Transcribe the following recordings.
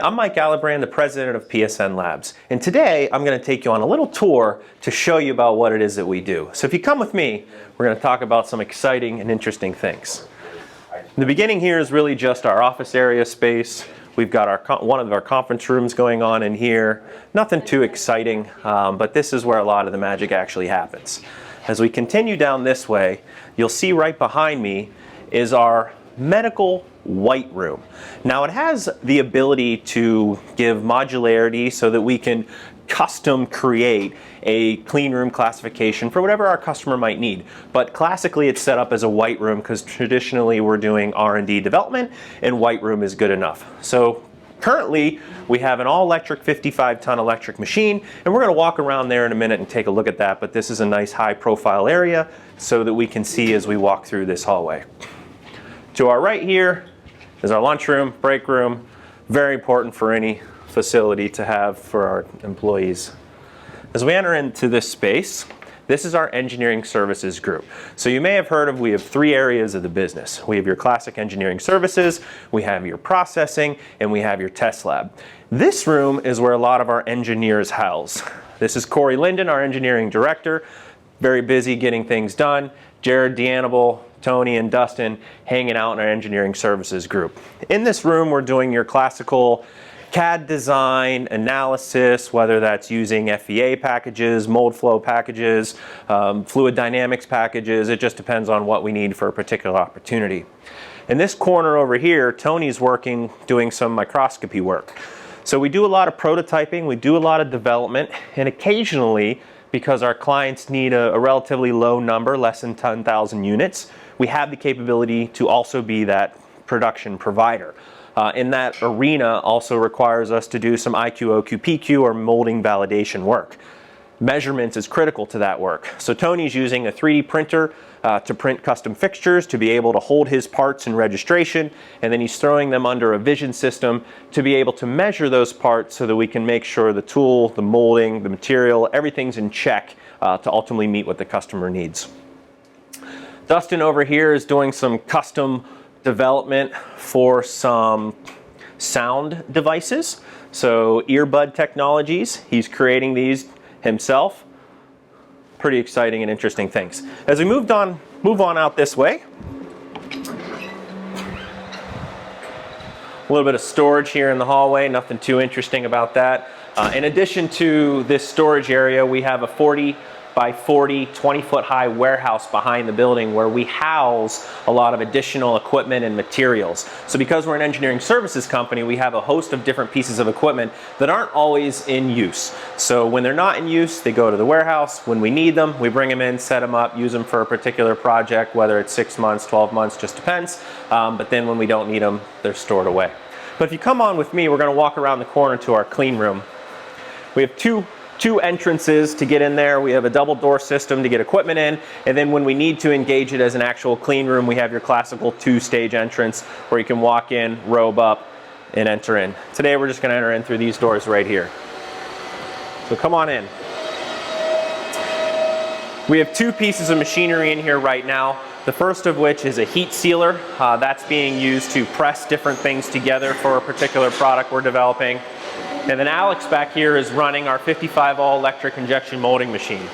I'm Mike Alabran, the president of PSN Labs, and today I'm going to take you on a little tour to show you about what it is that we do. So if you come with me, we're going to talk about some exciting and interesting things. The beginning here is really just our office area space. We've got one of our conference rooms going on in here. Nothing too exciting, but this is where a lot of the magic actually happens. As we continue down this way, you'll see right behind me is our medical white room. Now it has the ability to give modularity so that we can custom create a clean room classification for whatever our customer might need. But classically it's set up as a white room because traditionally we're doing R&D development and white room is good enough. So currently we have an all-electric 55-ton electric machine, and we're going to walk around there in a minute and take a look at that, but this is a nice high-profile area so that we can see as we walk through this hallway. To our right here is our lunchroom, break room, very important for any facility to have for our employees. As we enter into this space, this is our engineering services group. So you may have heard of, we have three areas of the business. We have your classic engineering services, we have your processing, and we have your test lab. This room is where a lot of our engineers house. This is Corey Linden, our engineering director, very busy getting things done. Jared D'Anibal, Tony, and Dustin hanging out in our engineering services group. In this room, we're doing your classical CAD design, analysis, whether that's using FEA packages, mold flow packages, fluid dynamics packages. It just depends on what we need for a particular opportunity. In this corner over here, Tony's working, doing some microscopy work. So we do a lot of prototyping, we do a lot of development, and occasionally, because our clients need a relatively low number, less than 10,000 units, we have the capability to also be that production provider. In that arena also requires us to do some IQ, OQ, PQ, or molding validation work. Measurements is critical to that work. So Tony's using a 3D printer to print custom fixtures to be able to hold his parts in registration, and then he's throwing them under a vision system to be able to measure those parts so that we can make sure the tool, the molding, the material, everything's in check to ultimately meet what the customer needs. Dustin over here is doing some custom development for some sound devices. So earbud technologies, he's creating these himself. Pretty exciting and interesting things. As we move on out this way, a little bit of storage here in the hallway, nothing too interesting about that. In addition to this storage area, we have a 40 by 40, 20-foot high warehouse behind the building where we house a lot of additional equipment and materials. So because we're an engineering services company, we have a host of different pieces of equipment that aren't always in use. So when they're not in use, they go to the warehouse. When we need them, we bring them in, set them up, use them for a particular project, whether it's 6 months, 12 months, just depends. But then when we don't need them, they're stored away. But if you come on with me, we're going to walk around the corner to our clean room. We have two entrances to get in there. We have a double door system to get equipment in, and then when we need to engage it as an actual clean room, we have your classical two-stage entrance where you can walk in, robe up, and enter in. Today we're just going to enter in through these doors right here. So come on in. We have two pieces of machinery in here right now. The first of which is a heat sealer. That's being used to press different things together for a particular product we're developing. And then Alex back here is running our 55 all-electric injection molding machine.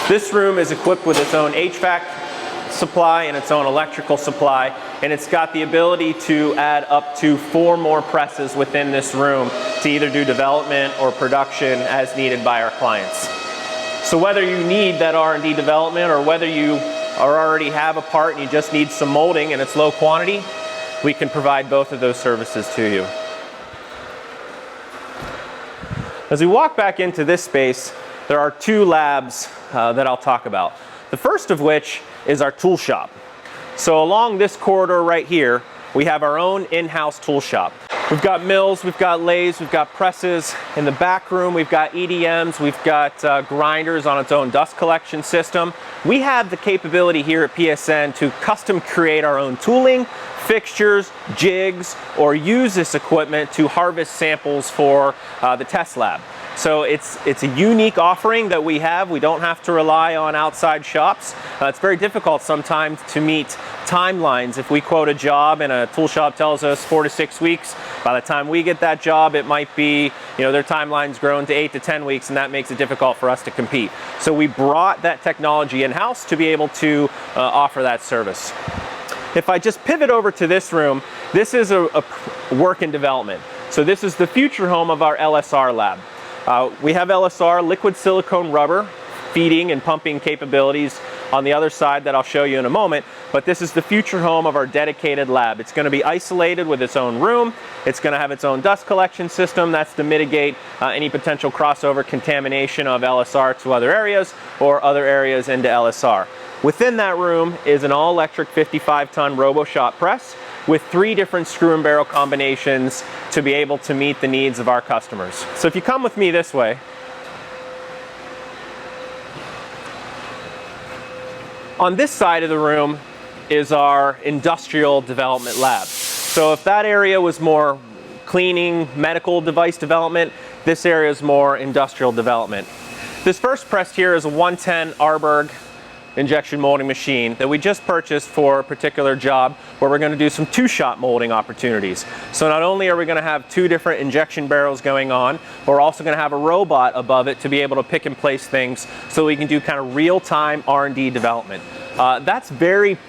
This room is equipped with its own HVAC supply and its own electrical supply, and it's got the ability to add up to 4 more presses within this room to either do development or production as needed by our clients. So whether you need that R&D development or whether you already have a part and you just need some molding and it's low quantity, we can provide both of those services to you. As we walk back into this space, there are 2 labs that I'll talk about. The first of which is our tool shop. So along this corridor right here, we have our own in-house tool shop. We've got mills, we've got lathes, we've got presses. In the back room, we've got EDMs, we've got grinders on its own dust collection system. We have the capability here at PSN to custom create our own tooling, fixtures, jigs, or use this equipment to harvest samples for the test lab. So it's a unique offering that we have. We don't have to rely on outside shops. It's very difficult sometimes to meet timelines. If we quote a job and a tool shop tells us 4 to 6 weeks, by the time we get that job, it might be, their timeline's grown to 8 to 10 weeks, and that makes it difficult for us to compete. So we brought that technology in-house to be able to offer that service. If I just pivot over to this room, this is a work in development. So this is the future home of our LSR lab. We have LSR, liquid silicone rubber, feeding and pumping capabilities on the other side that I'll show you in a moment, but this is the future home of our dedicated lab. It's going to be isolated with its own room. It's going to have its own dust collection system. That's to mitigate any potential crossover contamination of LSR to other areas or other areas into LSR. Within that room is an all-electric 55-ton RoboShop press with 3 different screw and barrel combinations to be able to meet the needs of our customers. So if you come with me this way, on this side of the room is our industrial development lab. So if that area was more cleaning, medical device development, this area is more industrial development. This first press here is a 110 Arberg injection molding machine that we just purchased for a particular job where we're going to do some 2-shot molding opportunities. So not only are we going to have 2 different injection barrels going on, we're also going to have a robot above it to be able to pick and place things so we can do kind of real-time R&D development. That's very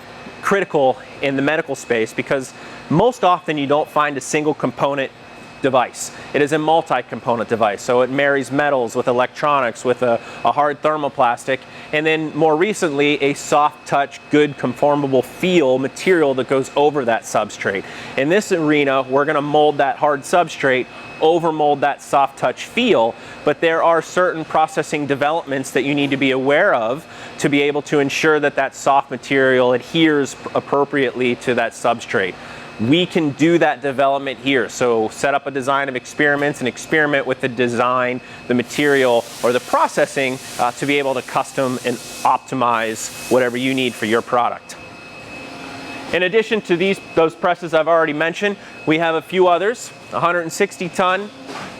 critical in the medical space because most often you don't find a single component device. It is a multi-component device, so it marries metals with electronics with a hard thermoplastic, and then more recently a soft touch, good conformable feel material that goes over that substrate. In this arena, we're going to mold that hard substrate, over mold that soft touch feel, but there are certain processing developments that you need to be aware of to be able to ensure that that soft material adheres appropriately to that substrate. We can do that development here. So set up a design of experiments and experiment with the design, the material, or the processing to be able to custom and optimize whatever you need for your product. In addition to those presses I've already mentioned, we have a few others, 160 ton,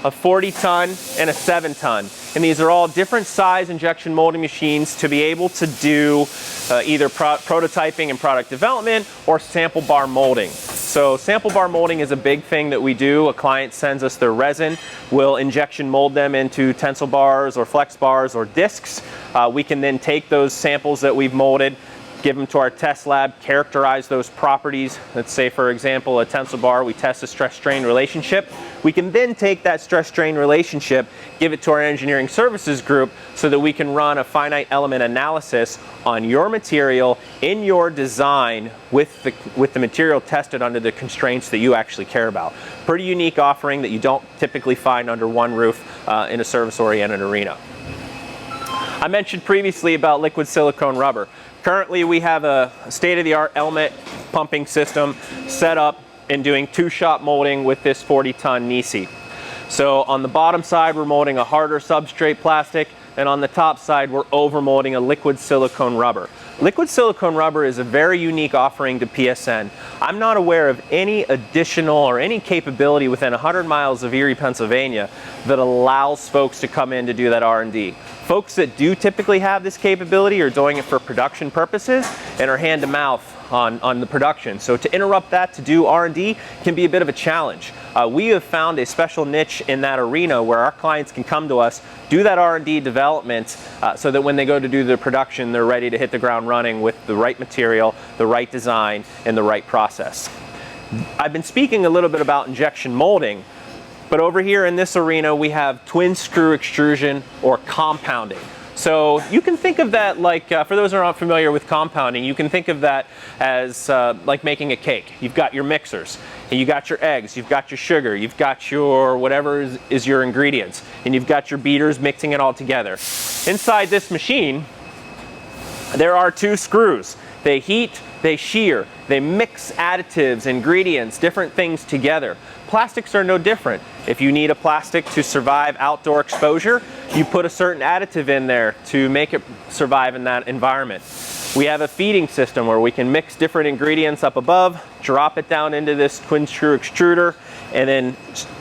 a 40 ton, and a 7 ton. And these are all different size injection molding machines to be able to do either prototyping and product development or sample bar molding. So sample bar molding is a big thing that we do. A client sends us their resin. We'll injection mold them into tensile bars or flex bars or discs. We can then take those samples that we've molded, give them to our test lab, characterize those properties. Let's say, for example, a tensile bar, we test a stress-strain relationship. We can then take that stress-strain relationship, give it to our engineering services group so that we can run a finite element analysis on your material in your design with the material tested under the constraints that you actually care about. Pretty unique offering that you don't typically find under one roof in a service-oriented arena. I mentioned previously about liquid silicone rubber. Currently, we have a state-of-the-art element pumping system set up and doing 2-shot molding with this 40-ton Nisi. So on the bottom side, we're molding a harder substrate plastic, and on the top side, we're over-molding a liquid silicone rubber. Liquid silicone rubber is a very unique offering to PSN. I'm not aware of any additional or any capability within 100 miles of Erie, Pennsylvania that allows folks to come in to do that R&D. Folks that do typically have this capability are doing it for production purposes and are hand to mouth on the production. So to interrupt that to do R&D can be a bit of a challenge. We have found a special niche in that arena where our clients can come to us, do that R&D development so that when they go to do the production, they're ready to hit the ground running with the right material, the right design, and the right process. I've been speaking a little bit about injection molding, but over here in this arena, we have twin screw extrusion or compounding. So you can think of that like, for those who are not familiar with compounding, you can think of that as like making a cake. You've got your mixers, and you got your eggs, you've got your sugar, you've got your whatever is your ingredients, and you've got your beaters mixing it all together. Inside this machine, there are 2 screws. They heat, they shear, they mix additives, ingredients, different things together. Plastics are no different. If you need a plastic to survive outdoor exposure, you put a certain additive in there to make it survive in that environment. We have a feeding system where we can mix different ingredients up above, drop it down into this twin screw extruder, and then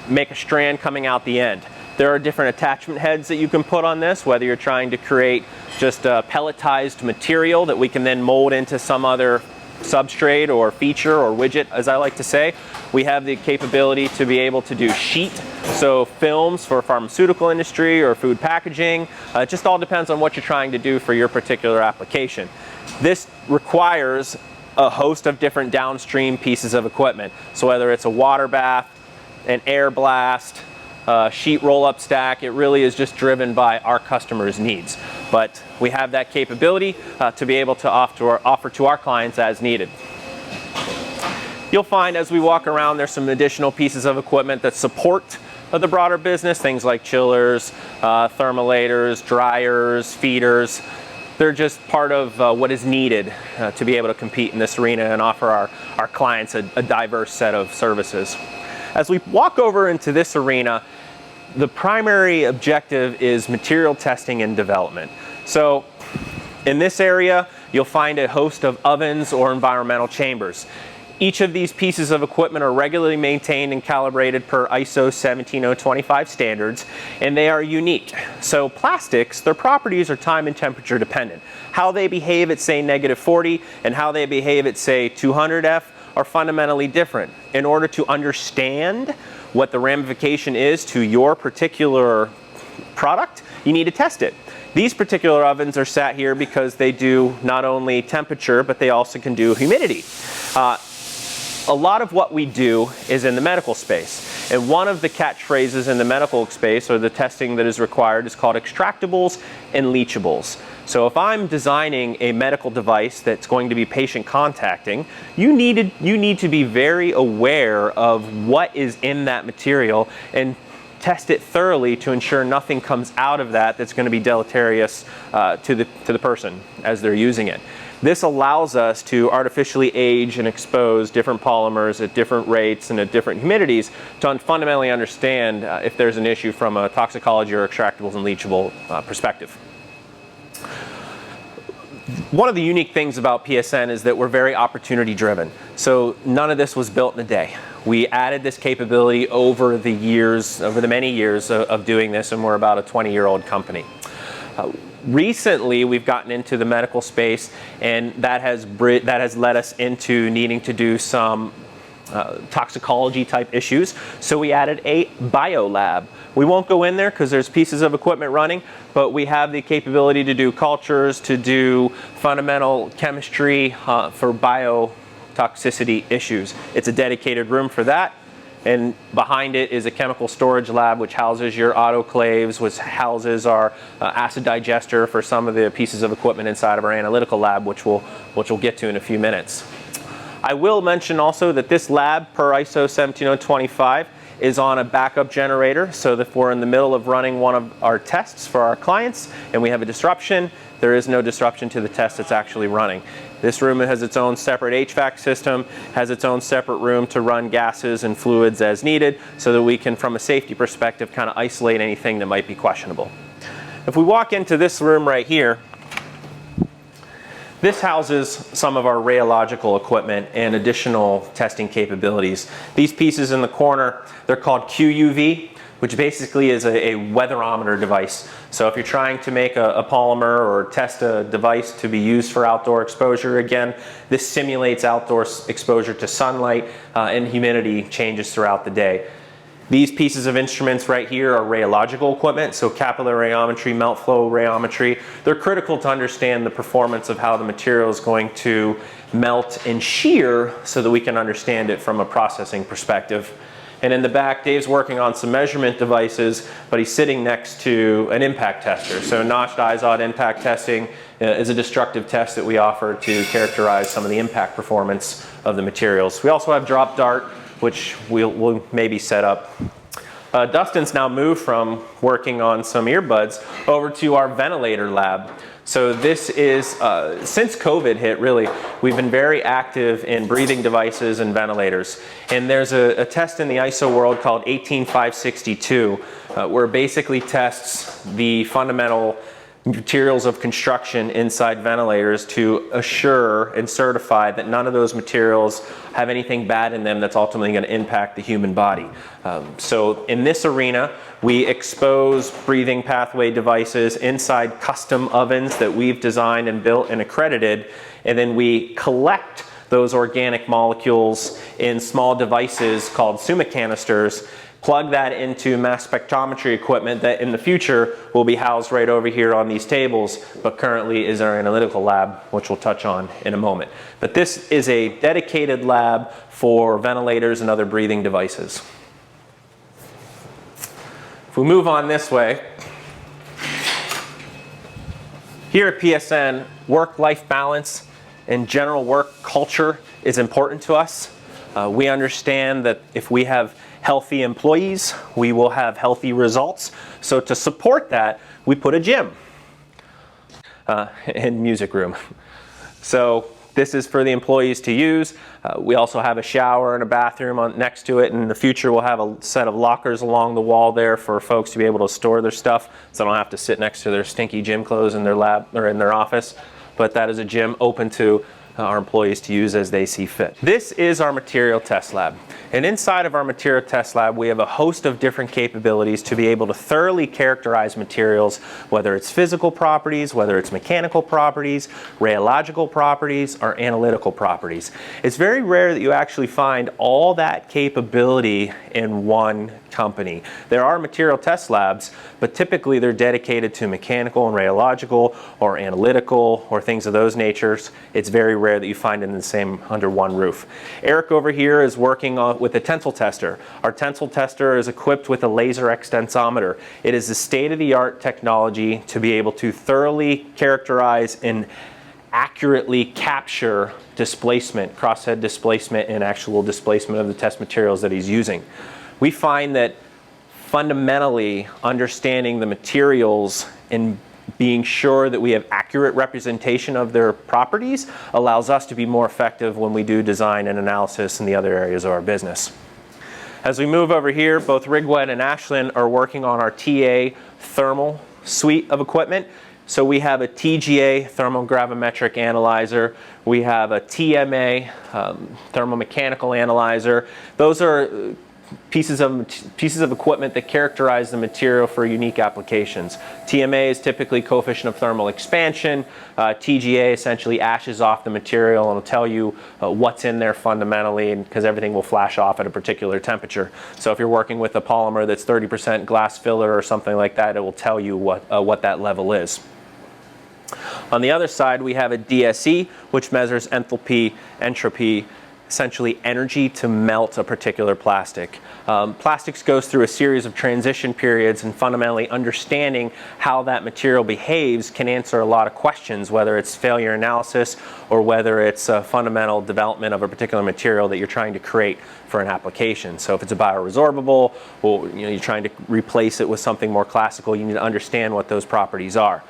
make a strand coming out the end. There are different attachment heads that you can put on this, whether you're trying to create just a pelletized material that we can then mold into some other substrate or feature or widget, as I like to say. We have the capability to be able to do sheet, so films for pharmaceutical industry or food packaging. It just all depends on what you're trying to do for your particular application. This requires a host of different downstream pieces of equipment. So whether it's a water bath, an air blast, sheet roll-up stack, it really is just driven by our customers' needs. But we have that capability to be able to offer to our clients as needed. You'll find as we walk around there's some additional pieces of equipment that support the broader business, things like chillers, thermolators, dryers, feeders. They're just part of what is needed to be able to compete in this arena and offer our clients a diverse set of services. As we walk over into this arena, the primary objective is material testing and development. So in this area, you'll find a host of ovens or environmental chambers. Each of these pieces of equipment are regularly maintained and calibrated per ISO 17025 standards, and they are unique. So plastics, their properties are time and temperature dependent. How they behave at say -40 and how they behave at say 200F are fundamentally different. In order to understand what the ramification is to your particular product, you need to test it. These particular ovens are sat here because they do not only temperature, but they also can do humidity. A lot of what we do is in the medical space. And one of the catchphrases in the medical space, or the testing that is required, is called extractables and leachables. So if I'm designing a medical device that's going to be patient contacting, you need to be very aware of what is in that material and test it thoroughly to ensure nothing comes out of that that's going to be deleterious to the person as they're using it. This allows us to artificially age and expose different polymers at different rates and at different humidities to fundamentally understand if there's an issue from a toxicology or extractables and leachable perspective. One of the unique things about PSN is that we're very opportunity driven. So none of this was built in a day. We added this capability over the many years of doing this, and we're about a 20-year-old company. Recently, we've gotten into the medical space, and that has led us into needing to do some toxicology type issues. So we added a bio lab. We won't go in there because there's pieces of equipment running, but we have the capability to do cultures, to do fundamental chemistry for biotoxicity issues. It's a dedicated room for that. And behind it is a chemical storage lab which houses your autoclaves, which houses our acid digester for some of the pieces of equipment inside of our analytical lab, which we'll get to in a few minutes. I will mention also that this lab, per ISO 17025, is on a backup generator, so that if we're in the middle of running one of our tests for our clients and we have a disruption, there is no disruption to the test that's actually running. This room has its own separate HVAC system, has its own separate room to run gases and fluids as needed, so that we can, from a safety perspective, kind of isolate anything that might be questionable. If we walk into this room right here, this houses some of our rheological equipment and additional testing capabilities. These pieces in the corner, they're called QUV, which basically is a weatherometer device. So if you're trying to make a polymer or test a device to be used for outdoor exposure, again, this simulates outdoor exposure to sunlight and humidity changes throughout the day. These pieces of instruments right here are rheological equipment, so capillary rheometry, melt flow rheometry. They're critical to understand the performance of how the material is going to melt and shear so that we can understand it from a processing perspective. And in the back, Dave's working on some measurement devices, but he's sitting next to an impact tester. So notched izod impact testing is a destructive test that we offer to characterize some of the impact performance of the materials. We also have drop dart, which we'll maybe set up. Dustin's now moved from working on some earbuds over to our ventilator lab. So this is, since COVID hit really, we've been very active in breathing devices and ventilators. And there's a test in the ISO world called 18562, where it basically tests the fundamental materials of construction inside ventilators to assure and certify that none of those materials have anything bad in them that's ultimately going to impact the human body. So in this arena, we expose breathing pathway devices inside custom ovens that we've designed and built and accredited, and then we collect those organic molecules in small devices called Summa canisters, plug that into mass spectrometry equipment that in the future will be housed right over here on these tables, but currently is our analytical lab, which we'll touch on in a moment. But this is a dedicated lab for ventilators and other breathing devices. If we move on this way, here at PSN, work-life balance and general work culture is important to us. We understand that if we have healthy employees, we will have healthy results. So to support that, we put a gym and music room. So this is for the employees to use. We also have a shower and a bathroom next to it. In the future, we'll have a set of lockers along the wall there for folks to be able to store their stuff, so they don't have to sit next to their stinky gym clothes in their lab or in their office. But that is a gym open to our employees to use as they see fit. This is our material test lab. And inside of our material test lab, we have a host of different capabilities to be able to thoroughly characterize materials, whether it's physical properties, whether it's mechanical properties, rheological properties, or analytical properties. It's very rare that you actually find all that capability in one company. There are material test labs, but typically they're dedicated to mechanical and rheological or analytical or things of those natures. It's very rare that you find it in the same under one roof. Eric over here is working with a tensile tester. Our tensile tester is equipped with a laser extensometer. It is the state-of-the-art technology to be able to thoroughly characterize and accurately capture displacement, crosshead displacement, and actual displacement of the test materials that he's using. We find that fundamentally understanding the materials and being sure that we have accurate representation of their properties allows us to be more effective when we do design and analysis in the other areas of our business. As we move over here, both Rigwed and Ashlyn are working on our TA thermal suite of equipment. So we have a TGA, thermogravimetric analyzer. We have a TMA, thermomechanical analyzer. Those are pieces of equipment that characterize the material for unique applications. TMA is typically coefficient of thermal expansion. TGA essentially ashes off the material and will tell you what's in there fundamentally, because everything will flash off at a particular temperature. So if you're working with a polymer that's 30% glass filler or something like that, it will tell you what that level is. On the other side, we have a DSE, which measures enthalpy, entropy, essentially energy to melt a particular plastic. Plastics goes through a series of transition periods, and fundamentally understanding how that material behaves can answer a lot of questions, whether it's failure analysis or whether it's a fundamental development of a particular material that you're trying to create for an application. So if it's a bioresorbable, or you're trying to replace it with something more classical, you need to understand what those properties are.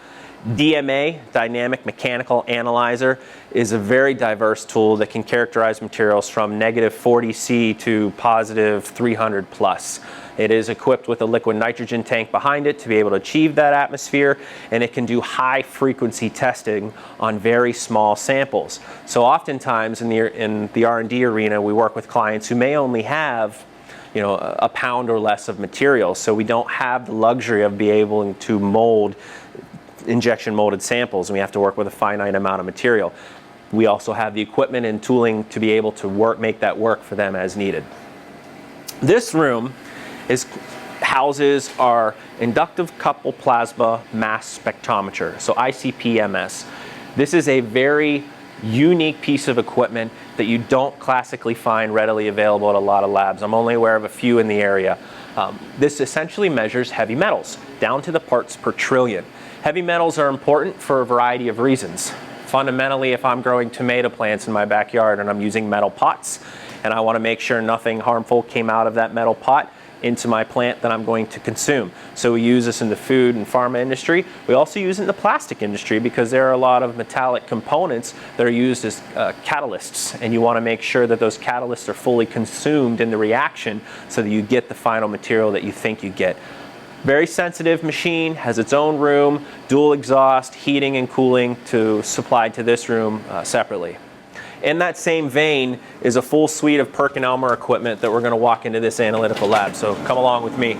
DMA, Dynamic Mechanical Analyzer, is a very diverse tool that can characterize materials from negative 40°C to positive 300 plus. It is equipped with a liquid nitrogen tank behind it to be able to achieve that atmosphere, and it can do high frequency testing on very small samples. So oftentimes in the R&D arena, we work with clients who may only have a pound or less of material, so we don't have the luxury of being able to mold injection molded samples, and we have to work with a finite amount of material. We also have the equipment and tooling to be able to make that work for them as needed. This room houses our inductive coupled plasma mass spectrometer, so ICP-MS. This is a very unique piece of equipment that you don't classically find readily available at a lot of labs. I'm only aware of a few in the area. This essentially measures heavy metals down to the parts per trillion. Heavy metals are important for a variety of reasons. Fundamentally, if I'm growing tomato plants in my backyard and I'm using metal pots, and I want to make sure nothing harmful came out of that metal pot into my plant that I'm going to consume. So we use this in the food and pharma industry. We also use it in the plastic industry because there are a lot of metallic components that are used as catalysts, and you want to make sure that those catalysts are fully consumed in the reaction so that you get the final material that you think you get. Very sensitive machine, has its own room, dual exhaust, heating and cooling supplied to this room separately. In that same vein is a full suite of PerkinElmer equipment that we're going to walk into this analytical lab. So come along with me.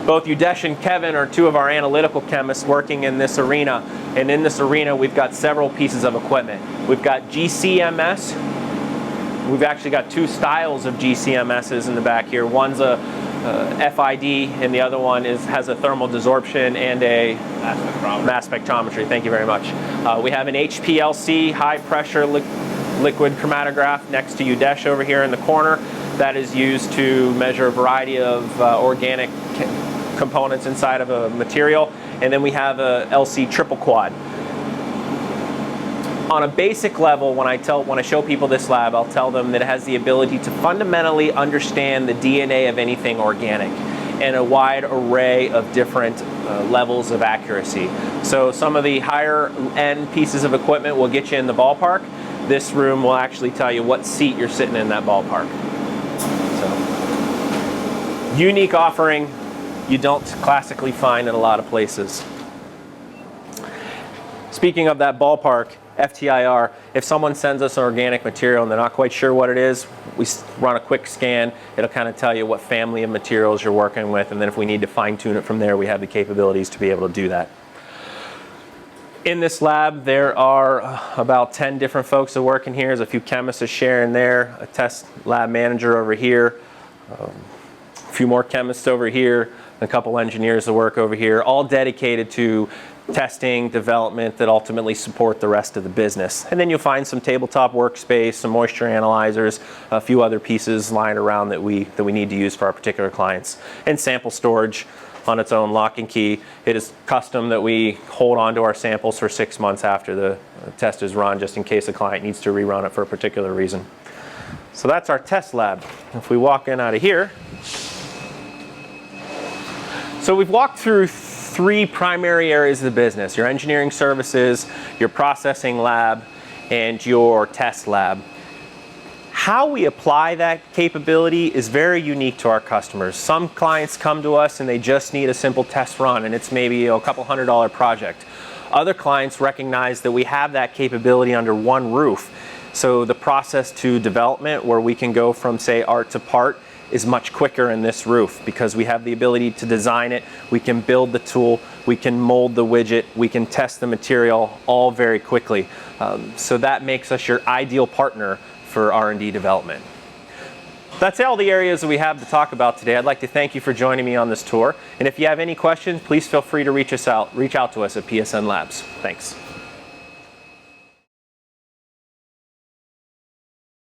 Both Udesh and Kevin are two of our analytical chemists working in this arena. And in this arena, we've got several pieces of equipment. We've got GCMS. We've actually got two styles of GCMSs in the back here. One's a FID, and the other one has a thermal desorption and a mass spectrometry. Thank you very much. We have an HPLC, high pressure liquid chromatograph, next to Udesh over here in the corner. That is used to measure a variety of organic components inside of a material. And then we have a LC triple quad. On a basic level, when I show people this lab, I'll tell them that it has the ability to fundamentally understand the DNA of anything organic and a wide array of different levels of accuracy. So some of the higher end pieces of equipment will get you in the ballpark. This room will actually tell you what seat you're sitting in that ballpark. So, unique offering you don't classically find in a lot of places. Speaking of that ballpark, FTIR, if someone sends us an organic material and they're not quite sure what it is, we run a quick scan. It'll kind of tell you what family of materials you're working with, and then if we need to fine tune it from there, we have the capabilities to be able to do that. In this lab, there are about 10 different folks that work in here. There's a few chemists that share in there, a test lab manager over here, a few more chemists over here, a couple engineers that work over here, all dedicated to testing, development that ultimately support the rest of the business. And then you'll find some tabletop workspace, some moisture analyzers, a few other pieces lying around that we need to use for our particular clients. And sample storage on its own, lock and key. It is custom that we hold on to our samples for 6 months after the test is run, just in case a client needs to rerun it for a particular reason. So that's our test lab. If we walk in out of here, so we've walked through three primary areas of the business: your engineering services, your processing lab, and your test lab. How we apply that capability is very unique to our customers. Some clients come to us and they just need a simple test run, and it's maybe a couple $100 project. Other clients recognize that we have that capability under one roof. So the process to development, where we can go from, say, art to part, is much quicker in this roof because we have the ability to design it, we can build the tool, we can mold the widget, we can test the material all very quickly. So that makes us your ideal partner for R&D development. That's all the areas that we have to talk about today. I'd like to thank you for joining me on this tour. And if you have any questions, please feel free to reach out to us at PSN Labs. Thanks.